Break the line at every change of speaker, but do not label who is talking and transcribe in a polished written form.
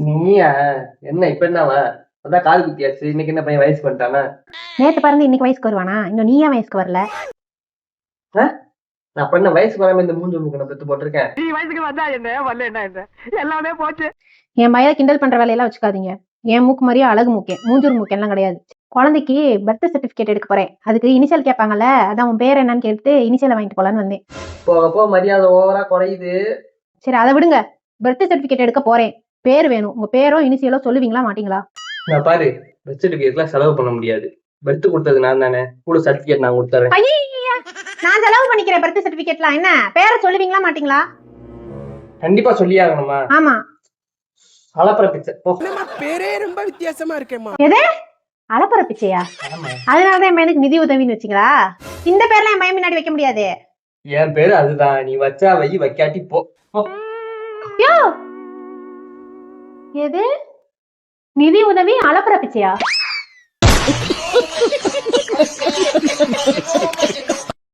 நீயா? என்ன இப்ப என்னவா? அதான் காது குத்தியாச்சு. இன்னைக்கு என்ன பையன் வயசுக்கு வந்துட்டானா?
நேத்து பிறந்து இன்னைக்கு வயசுக்கு வருவானா? இன்னும் நீ ஏன் வயசுக்கு வரல?
ஆ? நான் அப்ப என்ன வயசுக்கு வராம இந்த மூஞ்சி மூக்க நான் பெத்து போட்டிருக்கேன்?
நீ வயசுக்கு வந்தா என்ன வரல என்ன எல்லாமே போச்சு.
என் பையன் கிண்டல் பண்ற வேலையெல்லாம் வச்சுக்காதீங்க. என் மூக்கு மாதிரியே அழகு மூக்கேன், மூஞ்சூர் மூக்கெல்லாம் கிடையாது. குழந்தைக்கு பர்த் சர்டிபிகேட் எடுக்க போறேன். அதுக்கு இனிஷியல் கேட்பாங்கல்ல, அதான் உன் பேர் என்னன்னு கேட்டு இனிஷியலை வாங்கிட்டு போலான்னு வந்தேன்.
போக போக மரியாதை ஓவரா குறையுது.
சரி அதை விடுங்க. பர்த் சர்டிபிகேட் எடுக்க போறேன். பேர் வேணும். உங்க பேரோ இனிஷியலோ சொல்லுவீங்களா மாட்டீங்களா?
நான் பாரு, பர்த் சர்டிபிகேட்லாம் செலவு பண்ண முடியாது. பர்த் கொடுத்தது நான் தானே, கூட சர்டிபிகேட் நான் கொடுத்துறேன்.
ஐயா, நான் செலவு பண்ணிக்கிறேன். பர்த் சர்டிபிகேட்லாம் என்ன? பேரை சொல்லுவீங்களா மாட்டீங்களா?
கண்டிப்பா சொல்லியே ஆகணுமா?
ஆமா.
அலப்பற பிச்சை போ.
பேரே ரொம்ப வித்தியாசமா இருக்கேம்மா.
எது? அலப்பற பிச்சையா?
ஆமா.
அதனாலதான் என் பையனுக்கு நிதி உதவின்னு வச்சுங்களா? இந்த பேர்லாம் என் பையன் முன்னாடி வைக்க முடியாது.
என் பேரு அதுதான். நீ வச்சா வை, வைக்காட்டி போ. போ.
யோ, எது? நிதி உதவி அலப்பற பிச்சையா?